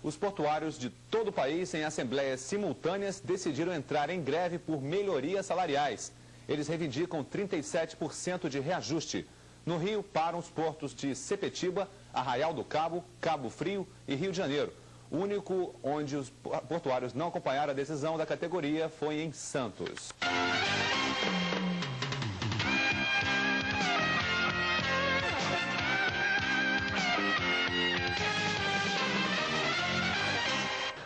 Os portuários de todo o país, em assembleias simultâneas, decidiram entrar em greve por melhorias salariais. Eles reivindicam 37% de reajuste. No Rio, param os portos de Sepetiba, Arraial do Cabo, Cabo Frio e Rio de Janeiro. O único onde os portuários não acompanharam a decisão da categoria foi em Santos.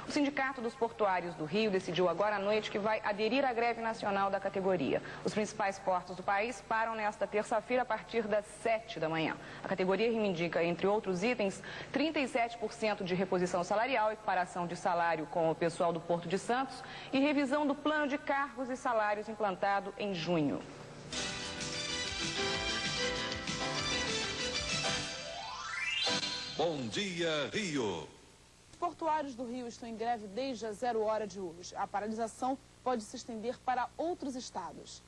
O Sindicato dos Portuários do Rio decidiu agora à noite que vai aderir à greve nacional da categoria. Os principais portos do país param nesta terça-feira a partir das 7 da manhã. A categoria reivindica, entre outros itens, 37% de reposição salarial, equiparação de salário com o pessoal do Porto de Santos e revisão do plano de cargos e salários implantado em junho. Bom dia, Rio. Os portuários do Rio estão em greve desde a 0 hora de hoje. A paralisação pode se estender para outros estados.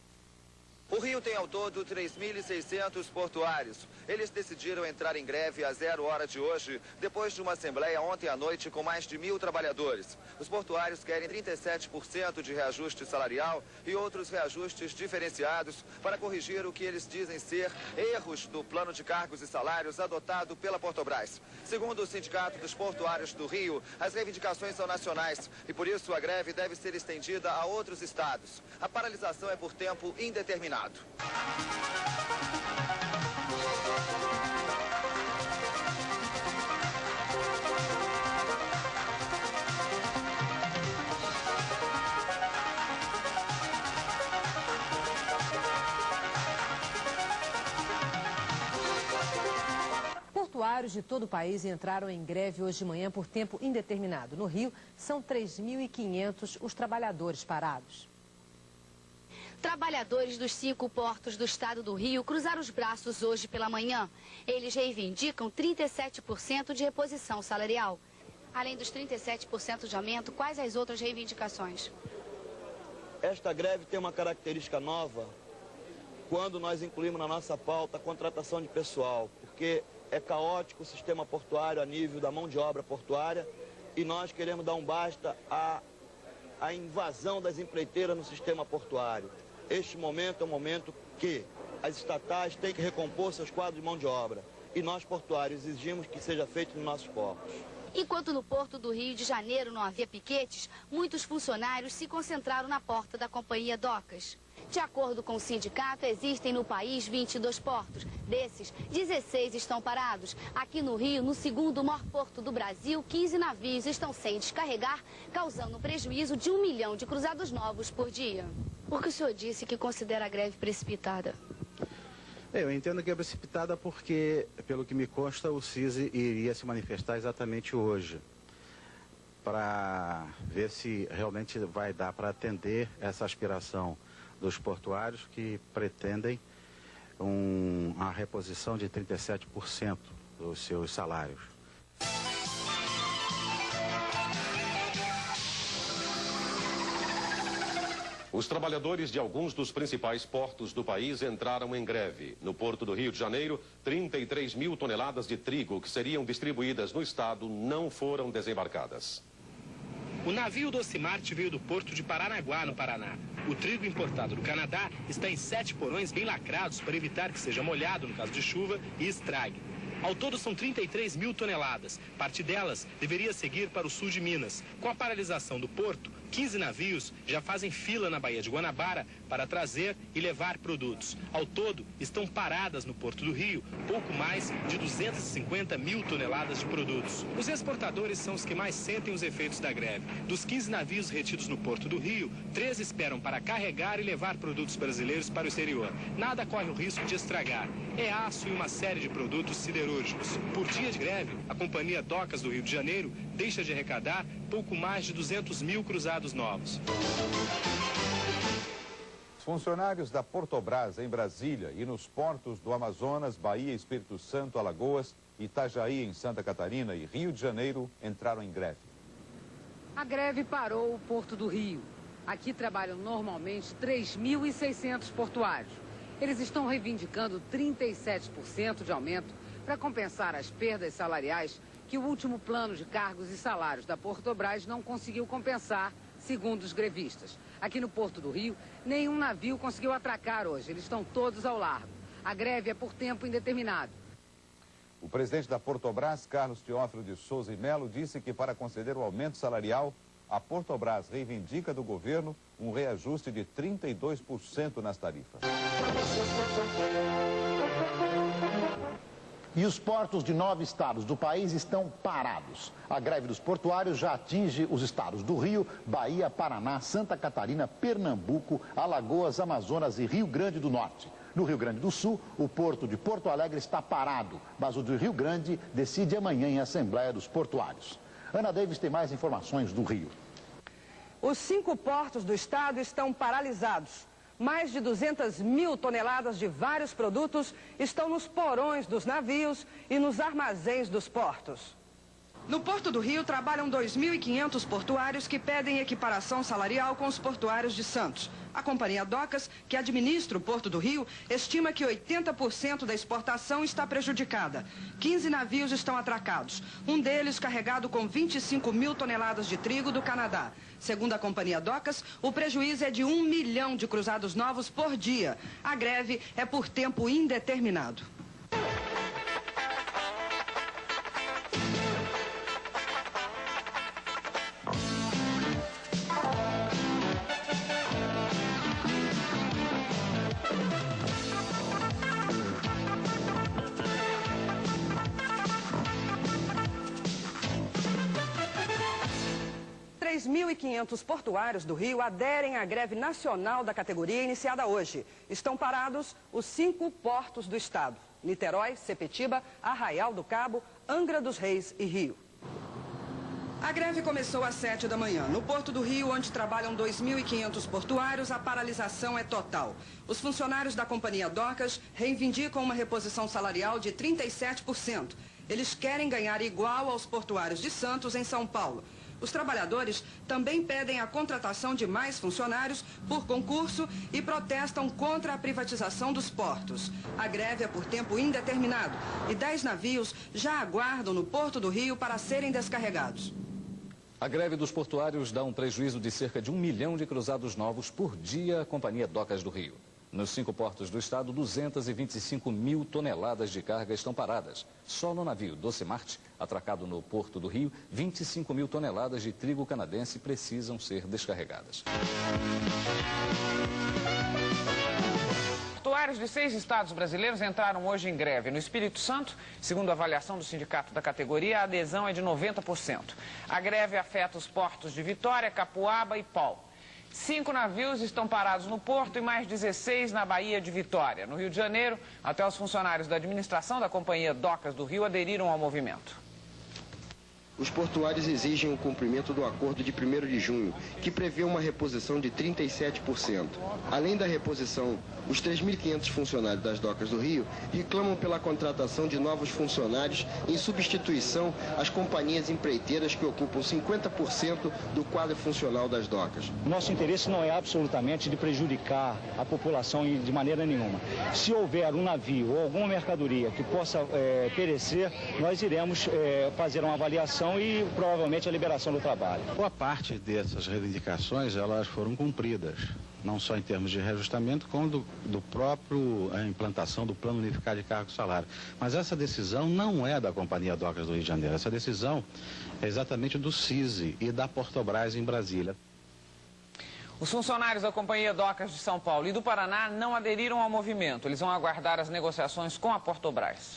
O Rio tem ao todo 3.600 portuários. Eles decidiram entrar em greve a 0 hora de hoje, depois de uma assembleia ontem à noite com mais de 1.000 trabalhadores. Os portuários querem 37% de reajuste salarial e outros reajustes diferenciados para corrigir o que eles dizem ser erros do plano de cargos e salários adotado pela Portobras. Segundo o Sindicato dos Portuários do Rio, as reivindicações são nacionais e por isso a greve deve ser estendida a outros estados. A paralisação é por tempo indeterminado. Portuários de todo o país entraram em greve hoje de manhã por tempo indeterminado. No Rio, são 3.500 os trabalhadores parados. Trabalhadores dos 5 portos do estado do Rio cruzaram os braços hoje pela manhã. Eles reivindicam 37% de reposição salarial. Além dos 37% de aumento, quais as outras reivindicações? Esta greve tem uma característica nova quando nós incluímos na nossa pauta a contratação de pessoal, porque é caótico o sistema portuário a nível da mão de obra portuária e nós queremos dar um basta à invasão das empreiteiras no sistema portuário. Este momento é um momento que as estatais têm que recompor seus quadros de mão de obra. E nós, portuários, exigimos que seja feito nos nossos portos. Enquanto no Porto do Rio de Janeiro não havia piquetes, muitos funcionários se concentraram na porta da companhia Docas. De acordo com o sindicato, existem no país 22 portos. Desses, 16 estão parados. Aqui no Rio, no segundo maior porto do Brasil, 15 navios estão sem descarregar, causando um prejuízo de 1 milhão de cruzados novos por dia. Por que o senhor disse que considera a greve precipitada? Eu entendo que é precipitada porque, pelo que me consta, o CISI iria se manifestar exatamente hoje, para ver se realmente vai dar para atender essa aspiração dos portuários que pretendem a reposição de 37% dos seus salários. Os trabalhadores de alguns dos principais portos do país entraram em greve. No Porto do Rio de Janeiro, 33 mil toneladas de trigo que seriam distribuídas no estado não foram desembarcadas. O navio Docimarte veio do porto de Paranaguá, no Paraná. O trigo importado do Canadá está em 7 porões bem lacrados para evitar que seja molhado no caso de chuva e estrague. Ao todo são 33 mil toneladas. Parte delas deveria seguir para o sul de Minas. Com a paralisação do porto, 15 navios já fazem fila na Baía de Guanabara para trazer e levar produtos. Ao todo, estão paradas no Porto do Rio pouco mais de 250 mil toneladas de produtos. Os exportadores são os que mais sentem os efeitos da greve. Dos 15 navios retidos no Porto do Rio, 13 esperam para carregar e levar produtos brasileiros para o exterior. Nada corre o risco de estragar. É aço e uma série de produtos siderúrgicos. Por dia de greve, a companhia Docas do Rio de Janeiro deixa de arrecadar pouco mais de 200 mil cruzados novos. Os funcionários da Portobras em Brasília e nos portos do Amazonas, Bahia, Espírito Santo, Alagoas, Itajaí em Santa Catarina e Rio de Janeiro entraram em greve. A greve parou o Porto do Rio. Aqui trabalham normalmente 3.600 portuários. Eles estão reivindicando 37% de aumento para compensar as perdas salariais que o último plano de cargos e salários da Portobras não conseguiu compensar, segundo os grevistas. Aqui no Porto do Rio, nenhum navio conseguiu atracar hoje. Eles estão todos ao largo. A greve é por tempo indeterminado. O presidente da Portobras, Carlos Teófilo de Souza e Melo, disse que para conceder o aumento salarial, a Portobras reivindica do governo um reajuste de 32% nas tarifas. E os portos de 9 estados do país estão parados. A greve dos portuários já atinge os estados do Rio, Bahia, Paraná, Santa Catarina, Pernambuco, Alagoas, Amazonas e Rio Grande do Norte. No Rio Grande do Sul, o porto de Porto Alegre está parado, mas o do Rio Grande decide amanhã em Assembleia dos Portuários. Ana Davis tem mais informações do Rio. Os 5 portos do estado estão paralisados. Mais de 200 mil toneladas de vários produtos estão nos porões dos navios e nos armazéns dos portos. No Porto do Rio trabalham 2.500 portuários que pedem equiparação salarial com os portuários de Santos. A companhia Docas, que administra o Porto do Rio, estima que 80% da exportação está prejudicada. 15 navios estão atracados, um deles carregado com 25 mil toneladas de trigo do Canadá. Segundo a companhia Docas, o prejuízo é de 1 milhão de cruzados novos por dia. A greve é por tempo indeterminado. Os 3.500 portuários do Rio aderem à greve nacional da categoria iniciada hoje. Estão parados os 5 portos do estado: Niterói, Sepetiba, Arraial do Cabo, Angra dos Reis e Rio. A greve começou às 7 da manhã. No Porto do Rio, onde trabalham 2.500 portuários, a paralisação é total. Os funcionários da companhia Docas reivindicam uma reposição salarial de 37%. Eles querem ganhar igual aos portuários de Santos, em São Paulo. Os trabalhadores também pedem a contratação de mais funcionários por concurso e protestam contra a privatização dos portos. A greve é por tempo indeterminado e 10 navios já aguardam no Porto do Rio para serem descarregados. A greve dos portuários dá um prejuízo de cerca de 1 milhão de cruzados novos por dia à Companhia Docas do Rio. Nos 5 portos do estado, 225 mil toneladas de carga estão paradas. Só no navio Docimarte, atracado no Porto do Rio, 25 mil toneladas de trigo canadense precisam ser descarregadas. Portuários de 6 estados brasileiros entraram hoje em greve. No Espírito Santo, segundo a avaliação do sindicato da categoria, a adesão é de 90%. A greve afeta os portos de Vitória, Capuaba e Pau. 5 navios estão parados no Porto e mais 16 na Baía de Vitória. No Rio de Janeiro, até os funcionários da administração da Companhia Docas do Rio aderiram ao movimento. Os portuários exigem o cumprimento do acordo de 1º de junho, que prevê uma reposição de 37%. Além da reposição, os 3.500 funcionários das Docas do Rio reclamam pela contratação de novos funcionários em substituição às companhias empreiteiras que ocupam 50% do quadro funcional das docas. Nosso interesse não é absolutamente de prejudicar a população de maneira nenhuma. Se houver um navio ou alguma mercadoria que possa perecer, nós iremos fazer uma avaliação e provavelmente a liberação do trabalho. Boa parte dessas reivindicações elas foram cumpridas, não só em termos de reajustamento, como do próprio implantação do Plano Unificado de Cargo e Salário. Mas essa decisão não é da Companhia Docas do Rio de Janeiro, essa decisão é exatamente do CISI e da Portobras em Brasília. Os funcionários da Companhia Docas de São Paulo e do Paraná não aderiram ao movimento. Eles vão aguardar as negociações com a Portobras.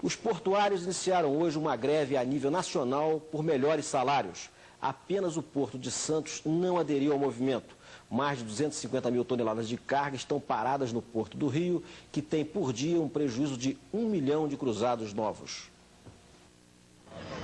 Os portuários iniciaram hoje uma greve a nível nacional por melhores salários. Apenas o Porto de Santos não aderiu ao movimento. Mais de 250 mil toneladas de carga estão paradas no Porto do Rio, que tem por dia um prejuízo de 1 milhão de cruzados novos.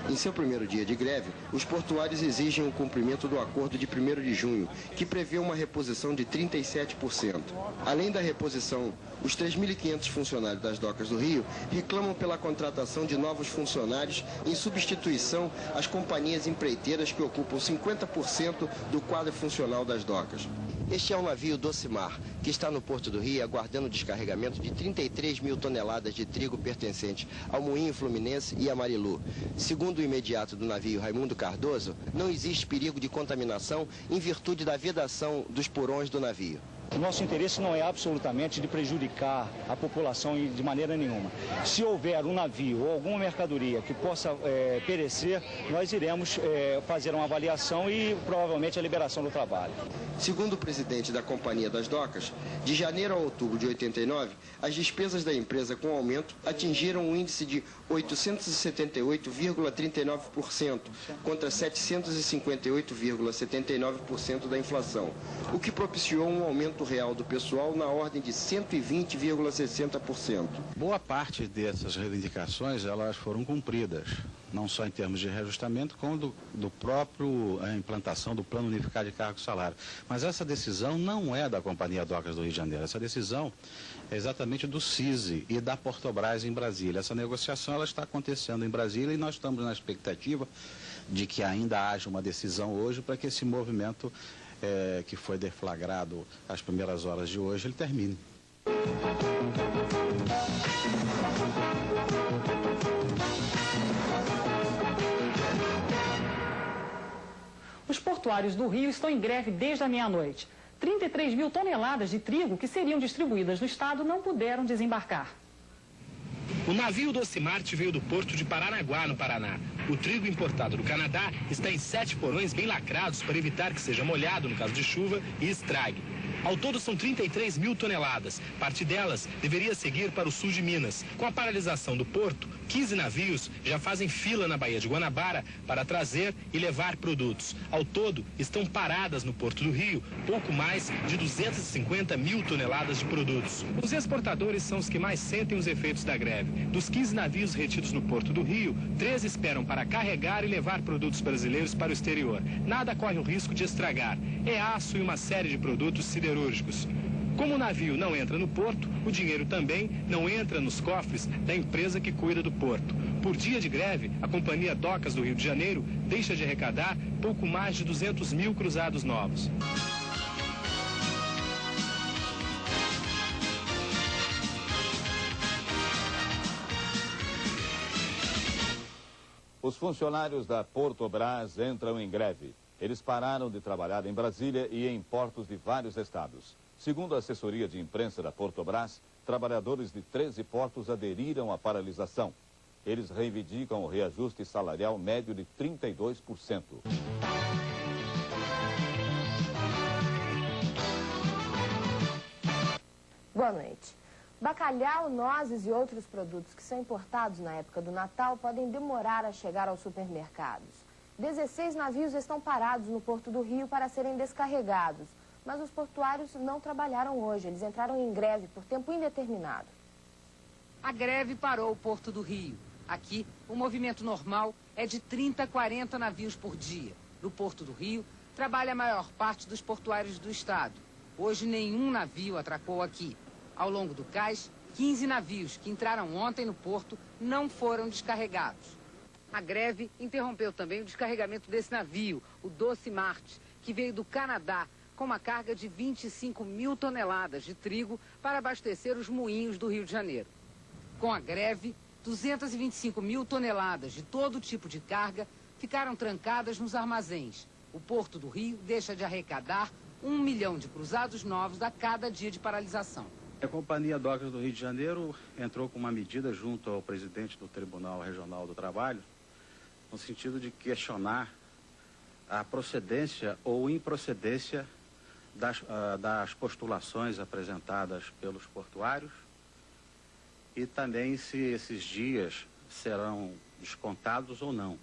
Em seu primeiro dia de greve, os portuários exigem o cumprimento do acordo de 1º de junho, que prevê uma reposição de 37%. Além da reposição, os 3.500 funcionários das docas do Rio reclamam pela contratação de novos funcionários em substituição às companhias empreiteiras que ocupam 50% do quadro funcional das docas. Este é o navio Docimar, que está no Porto do Rio aguardando o descarregamento de 33 mil toneladas de trigo pertencentes ao Moinho Fluminense e a Marilu. Segundo o imediato do navio Raimundo Cardoso, não existe perigo de contaminação em virtude da vedação dos porões do navio. O nosso interesse não é absolutamente de prejudicar a população de maneira nenhuma. Se houver um navio ou alguma mercadoria que possa perecer, nós iremos fazer uma avaliação e provavelmente a liberação do trabalho. Segundo o presidente da Companhia das Docas, de janeiro a outubro de 89, as despesas da empresa com aumento atingiram um índice de 878,39% contra 758,79% da inflação, o que propiciou um aumento real do pessoal na ordem de 120,60%. Boa parte dessas reivindicações elas foram cumpridas, não só em termos de reajustamento, como do próprio implantação do Plano Unificado de Cargo e Salário. Mas essa decisão não é da Companhia Docas do Rio de Janeiro, essa decisão é exatamente do CISI e da Portobras em Brasília. Essa negociação ela está acontecendo em Brasília e nós estamos na expectativa de que ainda haja uma decisão hoje para que esse movimento que foi deflagrado às primeiras horas de hoje, ele termine. Os portuários do Rio estão em greve desde a meia-noite. 33 mil toneladas de trigo que seriam distribuídas no estado não puderam desembarcar. O navio Docimarte veio do porto de Paranaguá, no Paraná. O trigo importado do Canadá está em 7 porões bem lacrados para evitar que seja molhado no caso de chuva e estrague. Ao todo são 33 mil toneladas. Parte delas deveria seguir para o sul de Minas. Com a paralisação do porto, 15 navios já fazem fila na Baía de Guanabara para trazer e levar produtos. Ao todo, estão paradas no Porto do Rio pouco mais de 250 mil toneladas de produtos. Os exportadores são os que mais sentem os efeitos da greve. Dos 15 navios retidos no Porto do Rio, 13 esperam para carregar e levar produtos brasileiros para o exterior. Nada corre o risco de estragar. É aço e uma série de produtos siderúrgicos. Como o navio não entra no porto, o dinheiro também não entra nos cofres da empresa que cuida do porto. Por dia de greve, a Companhia Docas do Rio de Janeiro deixa de arrecadar pouco mais de 200 mil cruzados novos. Os funcionários da Portobras entram em greve. Eles pararam de trabalhar em Brasília e em portos de vários estados. Segundo a assessoria de imprensa da Portobras, trabalhadores de 13 portos aderiram à paralisação. Eles reivindicam o reajuste salarial médio de 32%. Boa noite. Bacalhau, nozes e outros produtos que são importados na época do Natal podem demorar a chegar aos supermercados. 16 navios estão parados no Porto do Rio para serem descarregados, mas os portuários não trabalharam hoje. Eles entraram em greve por tempo indeterminado. A greve parou o Porto do Rio. Aqui, o movimento normal é de 30 a 40 navios por dia. No Porto do Rio, trabalha a maior parte dos portuários do estado. Hoje, nenhum navio atracou aqui. Ao longo do cais, 15 navios que entraram ontem no porto não foram descarregados. A greve interrompeu também o descarregamento desse navio, o Docimarte, que veio do Canadá com uma carga de 25 mil toneladas de trigo para abastecer os moinhos do Rio de Janeiro. Com a greve, 225 mil toneladas de todo tipo de carga ficaram trancadas nos armazéns. O Porto do Rio deixa de arrecadar 1 milhão de cruzados novos a cada dia de paralisação. A Companhia Docas do Rio de Janeiro entrou com uma medida junto ao presidente do Tribunal Regional do Trabalho, no sentido de questionar a procedência ou improcedência das postulações apresentadas pelos portuários e também se esses dias serão descontados ou não.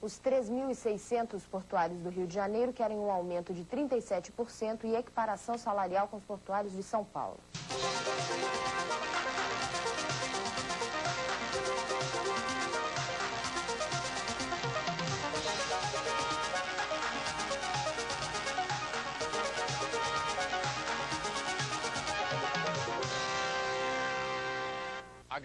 Os 3.600 portuários do Rio de Janeiro querem um aumento de 37% e equiparação salarial com os portuários de São Paulo.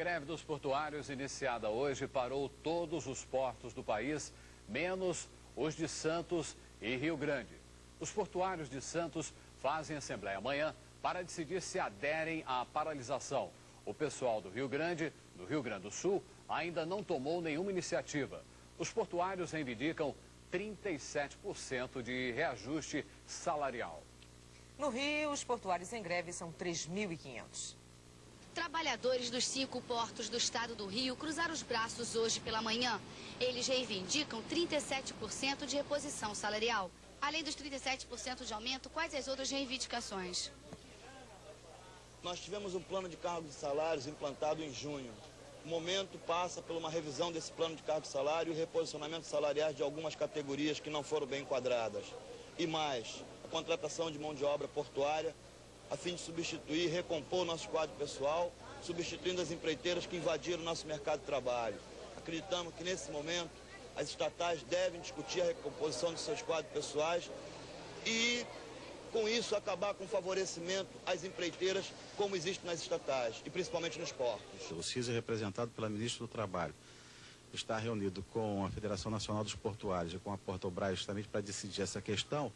greve dos portuários iniciada hoje parou todos os portos do país, menos os de Santos e Rio Grande. Os portuários de Santos fazem assembleia amanhã para decidir se aderem à paralisação. O pessoal do Rio Grande do Sul, ainda não tomou nenhuma iniciativa. Os portuários reivindicam 37% de reajuste salarial. No Rio, os portuários em greve são 3.500. Trabalhadores dos 5 portos do estado do Rio cruzaram os braços hoje pela manhã. Eles reivindicam 37% de reposição salarial. Além dos 37% de aumento, quais as outras reivindicações? Nós tivemos um plano de cargos e salários implantado em junho. O momento passa por uma revisão desse plano de cargos e salário e reposicionamento salariais de algumas categorias que não foram bem enquadradas. E mais, a contratação de mão de obra portuária, a fim de substituir e recompor o nosso quadro pessoal, substituindo as empreiteiras que invadiram o nosso mercado de trabalho. Acreditamos que, nesse momento, as estatais devem discutir a recomposição de seus quadros pessoais e, com isso, acabar com favorecimento às empreiteiras, como existe nas estatais, e principalmente nos portos. O CISA, representado pela ministra do Trabalho, está reunido com a Federação Nacional dos Portuários e com a Portobras justamente para decidir essa questão.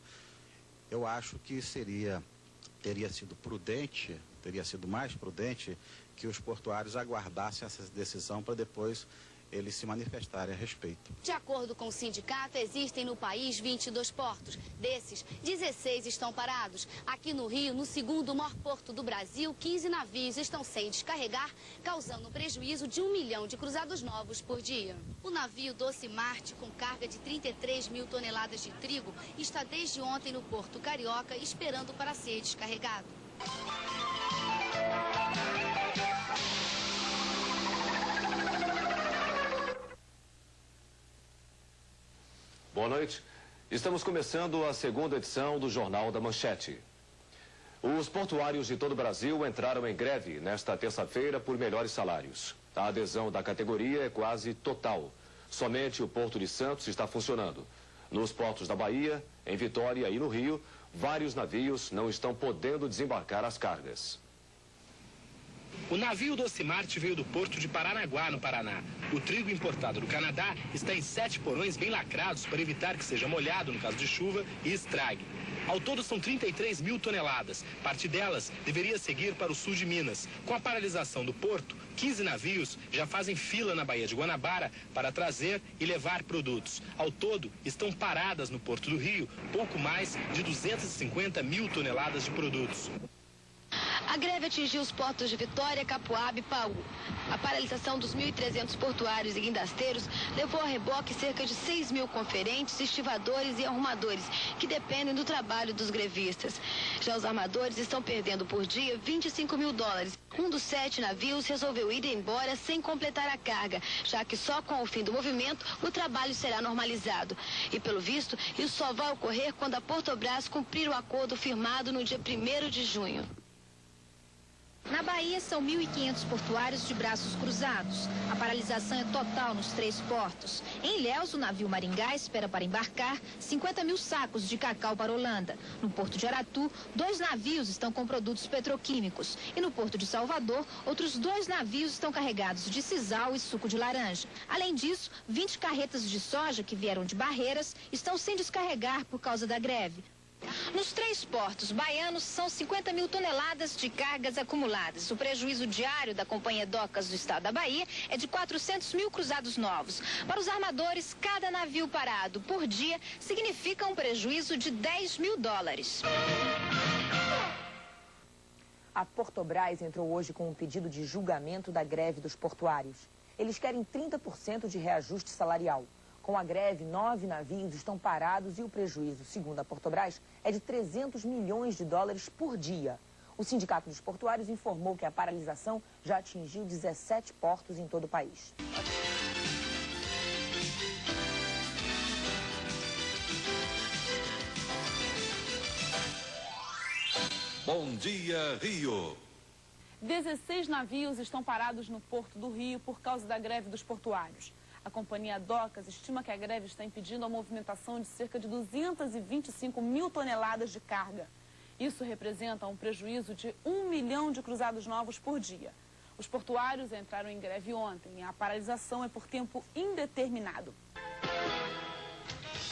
Eu acho que teria sido mais prudente que os portuários aguardassem essa decisão para depois eles se manifestarem a respeito. De acordo com o sindicato, existem no país 22 portos. Desses, 16 estão parados. Aqui no Rio, no segundo maior porto do Brasil, 15 navios estão sem descarregar, causando um prejuízo de 1 milhão de cruzados novos por dia. O navio Doce Marte, com carga de 33 mil toneladas de trigo, está desde ontem no Porto Carioca, esperando para ser descarregado. Boa noite. Estamos começando a segunda edição do Jornal da Manchete. Os portuários de todo o Brasil entraram em greve nesta terça-feira por melhores salários. A adesão da categoria é quase total. Somente o Porto de Santos está funcionando. Nos portos da Bahia, em Vitória e no Rio, vários navios não estão podendo desembarcar as cargas. O navio Doce Marte veio do porto de Paranaguá, no Paraná. O trigo importado do Canadá está em 7 porões bem lacrados para evitar que seja molhado no caso de chuva e estrague. Ao todo são 33 mil toneladas. Parte delas deveria seguir para o sul de Minas. Com a paralisação do porto, 15 navios já fazem fila na Baía de Guanabara para trazer e levar produtos. Ao todo, estão paradas no Porto do Rio pouco mais de 250 mil toneladas de produtos. A greve atingiu os portos de Vitória, Capuaba e Paú. A paralisação dos 1.300 portuários e guindasteiros levou a reboque cerca de 6 mil conferentes, estivadores e arrumadores, que dependem do trabalho dos grevistas. Já os armadores estão perdendo por dia 25 mil dólares. Um dos 7 navios resolveu ir embora sem completar a carga, já que só com o fim do movimento o trabalho será normalizado. E pelo visto, isso só vai ocorrer quando a Portobras cumprir o acordo firmado no dia 1º de junho. Na Bahia, são 1.500 portuários de braços cruzados. A paralisação é total nos 3 portos. Em Ilhéus, o navio Maringá espera para embarcar 50 mil sacos de cacau para a Holanda. No porto de Aratu, 2 navios estão com produtos petroquímicos. E no porto de Salvador, outros 2 navios estão carregados de sisal e suco de laranja. Além disso, 20 carretas de soja que vieram de Barreiras estão sem descarregar por causa da greve. Nos 3 portos baianos, são 50 mil toneladas de cargas acumuladas. O prejuízo diário da Companhia Docas do Estado da Bahia é de 400 mil cruzados novos. Para os armadores, cada navio parado por dia significa um prejuízo de 10 mil dólares. A Portobras entrou hoje com um pedido de julgamento da greve dos portuários. Eles querem 30% de reajuste salarial. Com a greve, 9 navios estão parados e o prejuízo, segundo a Portobras, é de 300 milhões de dólares por dia. O Sindicato dos Portuários informou que a paralisação já atingiu 17 portos em todo o país. Bom dia, Rio. 16 navios estão parados no Porto do Rio por causa da greve dos portuários. A Companhia Docas estima que a greve está impedindo a movimentação de cerca de 225 mil toneladas de carga. Isso representa um prejuízo de 1 milhão de cruzados novos por dia. Os portuários entraram em greve ontem e a paralisação é por tempo indeterminado.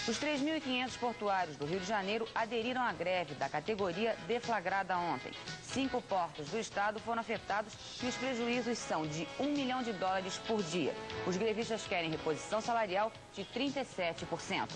Os 3.500 portuários do Rio de Janeiro aderiram à greve da categoria deflagrada ontem. 5 portos do estado foram afetados e os prejuízos são de US$ 1 milhão por dia. Os grevistas querem reposição salarial de 37%.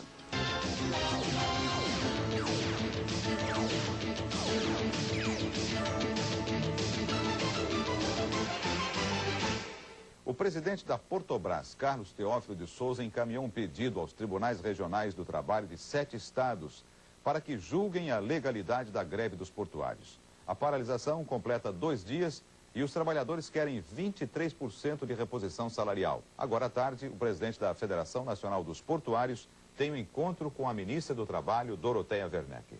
O presidente da Portobras, Carlos Teófilo de Souza, encaminhou um pedido aos tribunais regionais do trabalho de 7 estados para que julguem a legalidade da greve dos portuários. A paralisação completa 2 dias e os trabalhadores querem 23% de reposição salarial. Agora à tarde, o presidente da Federação Nacional dos Portuários tem um encontro com a ministra do Trabalho, Doroteia Werneck.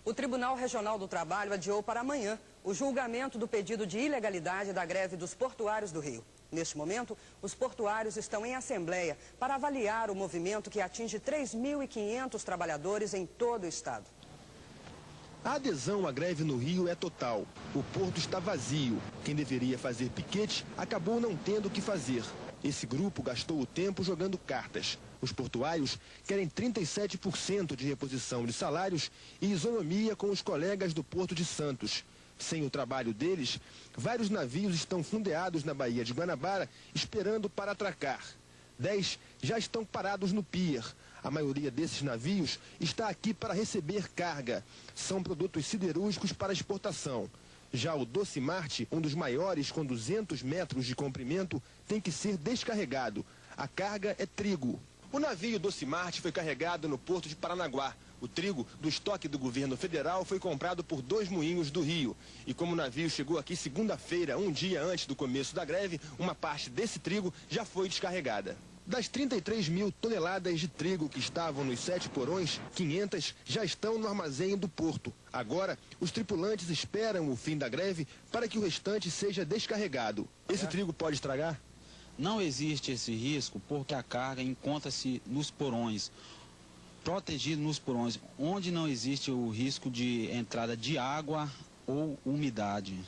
O Tribunal Regional do Trabalho adiou para amanhã o julgamento do pedido de ilegalidade da greve dos portuários do Rio. Neste momento, os portuários estão em assembleia para avaliar o movimento que atinge 3.500 trabalhadores em todo o estado. A adesão à greve no Rio é total. O porto está vazio. Quem deveria fazer piquete acabou não tendo o que fazer. Esse grupo gastou o tempo jogando cartas. Os portuários querem 37% de reposição de salários e isonomia com os colegas do Porto de Santos. Sem o trabalho deles, vários navios estão fundeados na Baía de Guanabara, esperando para atracar. 10 já estão parados no pier. A maioria desses navios está aqui para receber carga. São produtos siderúrgicos para exportação. Já o Docimarte, um dos maiores com 200 metros de comprimento, tem que ser descarregado. A carga é trigo. O navio Docimarte foi carregado no porto de Paranaguá. O trigo do estoque do governo federal foi comprado por 2 moinhos do Rio. E como o navio chegou aqui segunda-feira, um dia antes do começo da greve, uma parte desse trigo já foi descarregada. Das 33 mil toneladas de trigo que estavam nos 7 porões, 500 já estão no armazém do porto. Agora, os tripulantes esperam o fim da greve para que o restante seja descarregado. Esse trigo pode estragar? Não existe esse risco porque a carga encontra-se nos porões, protegido nos porões, onde não existe o risco de entrada de água ou umidade.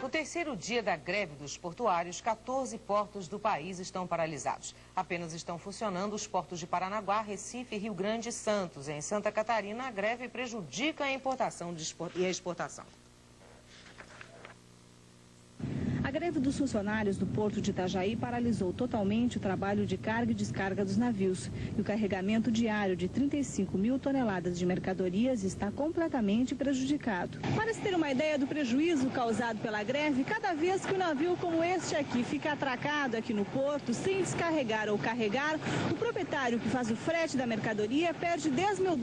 No terceiro dia da greve dos portuários, 14 portos do país estão paralisados. Apenas estão funcionando os portos de Paranaguá, Recife, Rio Grande e Santos. Em Santa Catarina, a greve prejudica a importação e a exportação. A greve dos funcionários do Porto de Itajaí paralisou totalmente o trabalho de carga e descarga dos navios. E o carregamento diário de 35 mil toneladas de mercadorias está completamente prejudicado. Para se ter uma ideia do prejuízo causado pela greve, cada vez que um navio como este aqui fica atracado aqui no porto, sem descarregar ou carregar, o proprietário que faz o frete da mercadoria perde $10 mil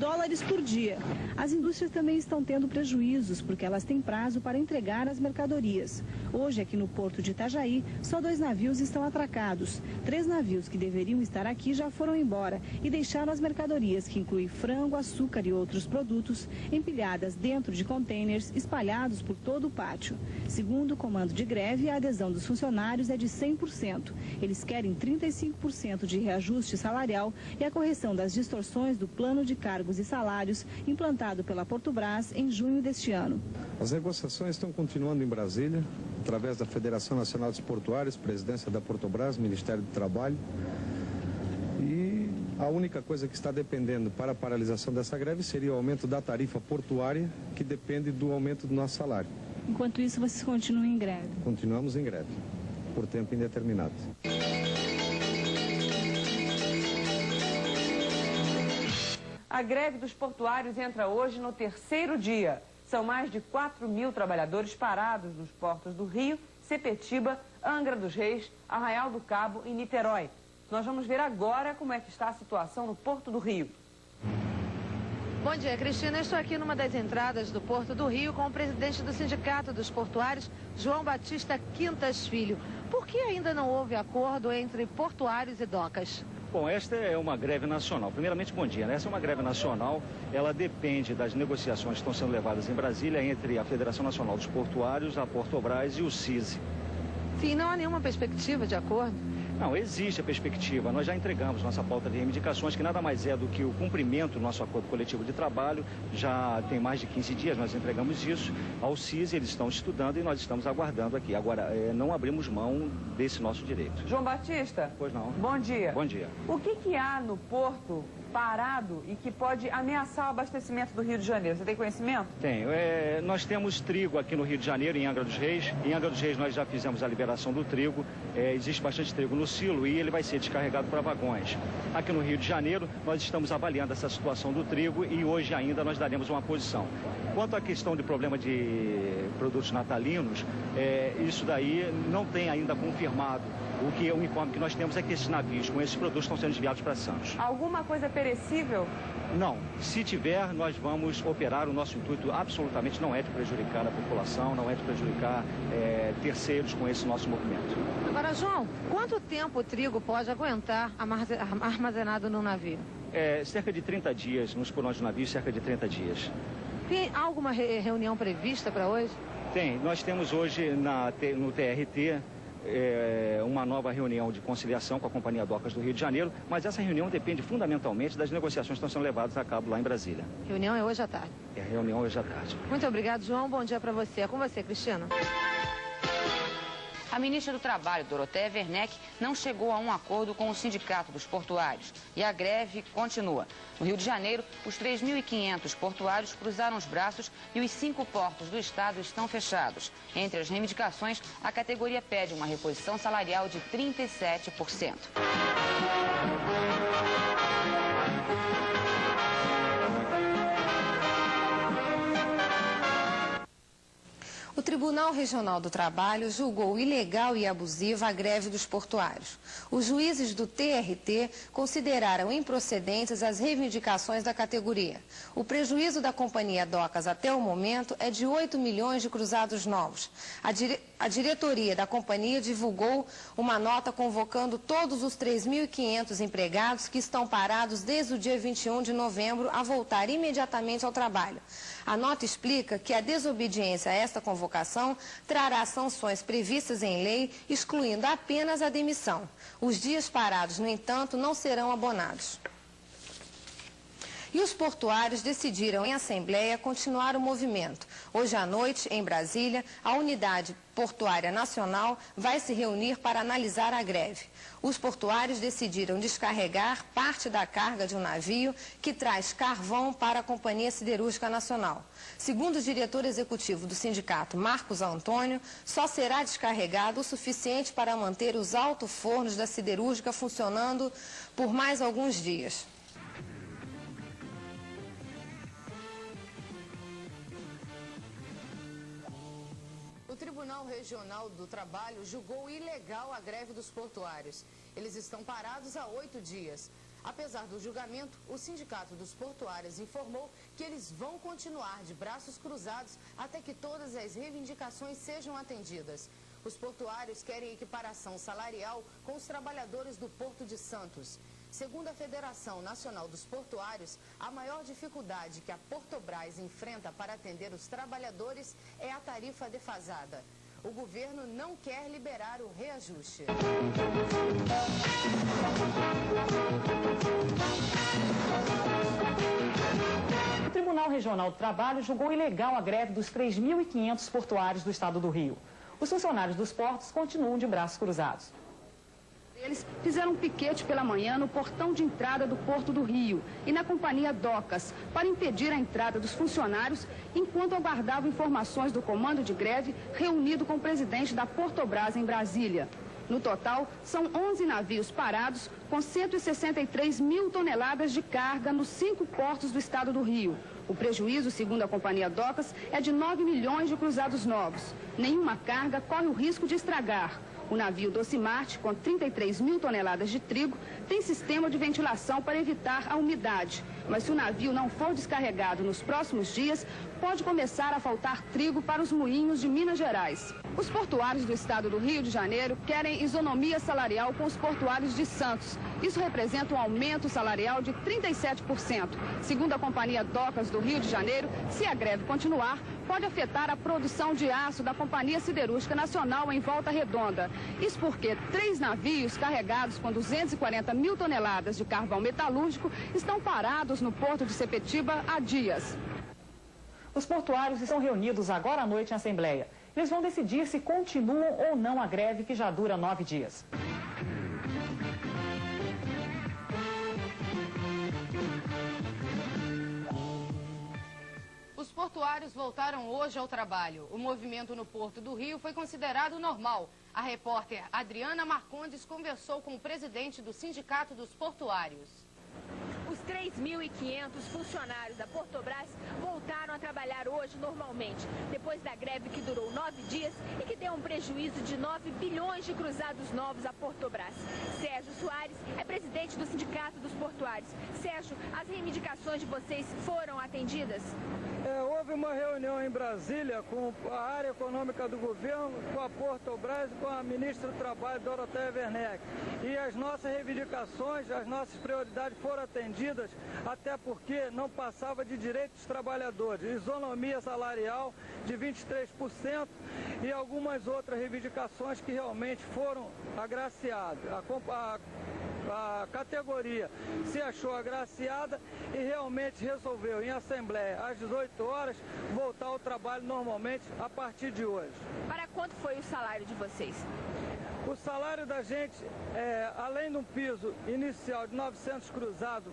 por dia. As indústrias também estão tendo prejuízos, porque elas têm prazo para entregar as mercadorias. Hoje, aqui no Porto de Itajaí, só 2 navios estão atracados. 3 navios que deveriam estar aqui já foram embora e deixaram as mercadorias, que incluem frango, açúcar e outros produtos, empilhadas dentro de contêineres espalhados por todo o pátio. Segundo o comando de greve, a adesão dos funcionários é de 100%. Eles querem 35% de reajuste salarial e a correção das distorções do plano de cargos e salários implantado pela Portobras em junho deste ano. As negociações estão continuando em Brasília, através da Federação Nacional dos Portuários, presidência da Portobras, Ministério do Trabalho. E a única coisa que está dependendo para a paralisação dessa greve seria o aumento da tarifa portuária, que depende do aumento do nosso salário. Enquanto isso, vocês continuam em greve? Continuamos em greve, por tempo indeterminado. A greve dos portuários entra hoje no terceiro dia. São mais de 4 mil trabalhadores parados nos portos do Rio, Sepetiba, Angra dos Reis, Arraial do Cabo e Niterói. Nós vamos ver agora como é que está a situação no Porto do Rio. Bom dia, Cristina. Estou aqui numa das entradas do Porto do Rio com o presidente do Sindicato dos Portuários, João Batista Quintas Filho. Por que ainda não houve acordo entre portuários e docas? Bom, esta é uma greve nacional. Primeiramente, bom dia, né? Essa é uma greve nacional, ela depende das negociações que estão sendo levadas em Brasília entre a Federação Nacional dos Portuários, a Portobras e o CISI. Sim, não há nenhuma perspectiva de acordo? Não, existe a perspectiva. Nós já entregamos nossa pauta de reivindicações, que nada mais é do que o cumprimento do nosso acordo coletivo de trabalho. Já tem mais de 15 dias nós entregamos isso ao CISI, eles estão estudando e nós estamos aguardando aqui. Agora, não abrimos mão desse nosso direito. João Batista? Pois não. Bom dia. Bom dia. O que há no porto parado e que pode ameaçar o abastecimento do Rio de Janeiro? Você tem conhecimento? Tenho. Nós temos trigo aqui no Rio de Janeiro, em Angra dos Reis. Em Angra dos Reis nós já fizemos a liberação do trigo. Existe bastante trigo no silo e ele vai ser descarregado para vagões. Aqui no Rio de Janeiro nós estamos avaliando essa situação do trigo e hoje ainda nós daremos uma posição. Quanto à questão de problema de produtos natalinos, isso daí não tem ainda confirmado. O informe que nós temos é que esses navios com esses produtos estão sendo desviados para Santos. Alguma coisa perecível? Não. Se tiver, nós vamos operar. O nosso intuito absolutamente não é de prejudicar a população, não é de prejudicar terceiros com esse nosso movimento. Agora, João, quanto tempo o trigo pode aguentar armazenado no navio? Cerca de 30 dias, nos porões do navio, cerca de 30 dias. Tem alguma reunião prevista para hoje? Tem. Nós temos hoje no TRT uma nova reunião de conciliação com a Companhia Docas do Rio de Janeiro, mas essa reunião depende fundamentalmente das negociações que estão sendo levadas a cabo lá em Brasília. Reunião é hoje à tarde? É, reunião hoje à tarde. Muito obrigado, João. Bom dia para você. É com você, Cristina. A ministra do Trabalho, Dorothea Werneck, não chegou a um acordo com o Sindicato dos Portuários e a greve continua. No Rio de Janeiro, os 3.500 portuários cruzaram os braços e os 5 portos do estado estão fechados. Entre as reivindicações, a categoria pede uma reposição salarial de 37%. O Tribunal Regional do Trabalho julgou ilegal e abusiva a greve dos portuários. Os juízes do TRT consideraram improcedentes as reivindicações da categoria. O prejuízo da Companhia Docas até o momento é de 8 milhões de cruzados novos. A diretoria da companhia divulgou uma nota convocando todos os 3.500 empregados que estão parados desde o dia 21 de novembro a voltar imediatamente ao trabalho. A nota explica que a desobediência a esta convocação trará sanções previstas em lei, excluindo apenas a demissão. Os dias parados, no entanto, não serão abonados. E os portuários decidiram em assembleia continuar o movimento. Hoje à noite, em Brasília, a Unidade Portuária Nacional vai se reunir para analisar a greve. Os portuários decidiram descarregar parte da carga de um navio que traz carvão para a Companhia Siderúrgica Nacional. Segundo o diretor executivo do sindicato, Marcos Antônio, só será descarregado o suficiente para manter os alto-fornos da siderúrgica funcionando por mais alguns dias. O Tribunal Regional do Trabalho julgou ilegal a greve dos portuários. Eles estão parados há 8 dias. Apesar do julgamento, o Sindicato dos Portuários informou que eles vão continuar de braços cruzados até que todas as reivindicações sejam atendidas. Os portuários querem equiparação salarial com os trabalhadores do Porto de Santos. Segundo a Federação Nacional dos Portuários, a maior dificuldade que a Portobras enfrenta para atender os trabalhadores é a tarifa defasada. O governo não quer liberar o reajuste. O Tribunal Regional do Trabalho julgou ilegal a greve dos 3.500 portuários do estado do Rio. Os funcionários dos portos continuam de braços cruzados. Eles fizeram um piquete pela manhã no portão de entrada do Porto do Rio e na Companhia Docas para impedir a entrada dos funcionários enquanto aguardavam informações do comando de greve reunido com o presidente da Portobras em Brasília. No total, são 11 navios parados com 163 mil toneladas de carga nos 5 portos do estado do Rio. O prejuízo, segundo a Companhia Docas, é de 9 milhões de cruzados novos. Nenhuma carga corre o risco de estragar. O navio Docimarte, com 33 mil toneladas de trigo, tem sistema de ventilação para evitar a umidade. Mas se o navio não for descarregado nos próximos dias, pode começar a faltar trigo para os moinhos de Minas Gerais. Os portuários do estado do Rio de Janeiro querem isonomia salarial com os portuários de Santos. Isso representa um aumento salarial de 37%. Segundo a Companhia Docas do Rio de Janeiro, se a greve continuar, pode afetar a produção de aço da Companhia Siderúrgica Nacional em Volta Redonda. Isso porque 3 navios carregados com 240 mil toneladas de carvão metalúrgico estão parados no porto de Sepetiba há dias. Os portuários estão reunidos agora à noite em assembleia. Eles vão decidir se continuam ou não a greve que já dura 9 dias. Os portuários voltaram hoje ao trabalho. O movimento no Porto do Rio foi considerado normal. A repórter Adriana Marcondes conversou com o presidente do Sindicato dos Portuários. Os 3.500 funcionários da Portobras voltaram a trabalhar hoje normalmente, depois da greve que durou 9 dias e que deu um prejuízo de 9 bilhões de cruzados novos à Portobras. Sérgio Soares é presidente do Sindicato dos Portuários. Sérgio, as reivindicações de vocês foram atendidas? Houve uma reunião em Brasília com a área econômica do governo, com a Portobras e com a ministra do Trabalho, Doroteia Werneck. E as nossas reivindicações, as nossas prioridades foram atendidas, até porque não passava de direitos dos trabalhadores. Isonomia salarial de 23% e algumas outras reivindicações que realmente foram agraciadas. A categoria se achou agraciada e realmente resolveu em assembleia às 18 horas voltar ao trabalho normalmente a partir de hoje. Para quanto foi o salário de vocês? O salário da gente, além de um piso inicial de 900 cruzados,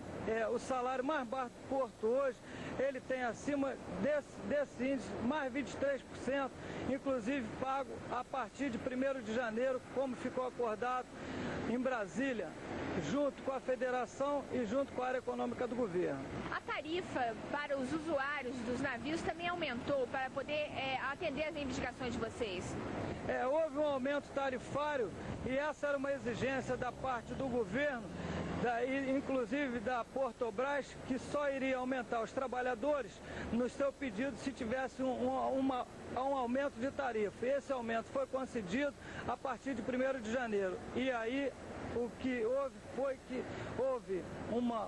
o salário mais baixo do Porto hoje, ele tem acima desse índice mais 23%, inclusive pago a partir de 1º de janeiro, como ficou acordado em Brasília, junto com a federação e junto com a área econômica do governo. A tarifa para os usuários dos navios também aumentou para poder atender as reivindicações de vocês? Houve um aumento tarifário e essa era uma exigência da parte do governo, inclusive da Portobras, que só iria aumentar os trabalhadores no seu pedido se tivesse um aumento de tarifa. Esse aumento foi concedido a partir de 1º de janeiro. E aí o que houve foi que houve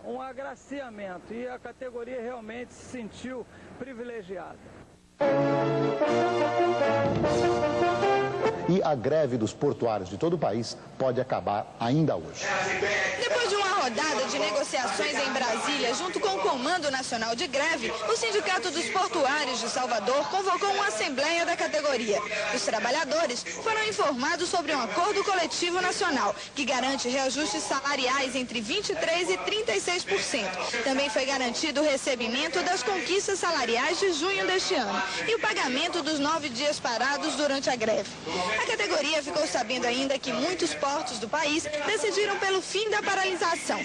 um agraciamento e a categoria realmente se sentiu privilegiada. E a greve dos portuários de todo o país pode acabar ainda hoje. Depois de uma rodada de negociações em Brasília, junto com o Comando Nacional de Greve, o Sindicato dos Portuários de Salvador convocou uma assembleia da categoria. Os trabalhadores foram informados sobre um acordo coletivo nacional, que garante reajustes salariais entre 23% e 36%. Também foi garantido o recebimento das conquistas salariais de junho deste ano e o pagamento dos 9 dias parados durante a greve. A categoria ficou sabendo ainda que muitos portos do país decidiram pelo fim da paralisação.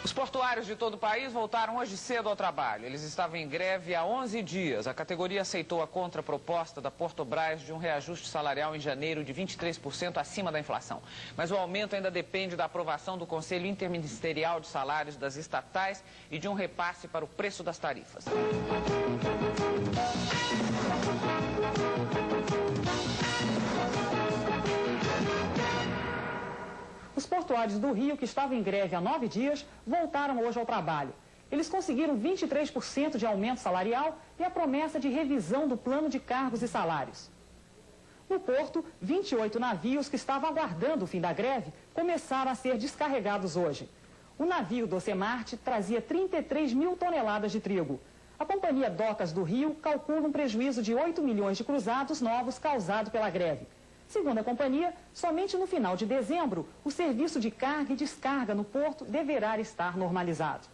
Os portuários de todo o país voltaram hoje cedo ao trabalho. Eles estavam em greve há 11 dias. A categoria aceitou a contraproposta da Portobras de um reajuste salarial em janeiro de 23% acima da inflação. Mas o aumento ainda depende da aprovação do Conselho Interministerial de Salários das estatais e de um repasse para o preço das tarifas. Os portuários do Rio, que estavam em greve há 9 dias, voltaram hoje ao trabalho. Eles conseguiram 23% de aumento salarial e a promessa de revisão do plano de cargos e salários. No porto, 28 navios que estavam aguardando o fim da greve começaram a ser descarregados hoje. O navio Docimarte trazia 33 mil toneladas de trigo. A Companhia Docas do Rio calcula um prejuízo de 8 milhões de cruzados novos causado pela greve. Segundo a companhia, somente no final de dezembro, o serviço de carga e descarga no porto deverá estar normalizado.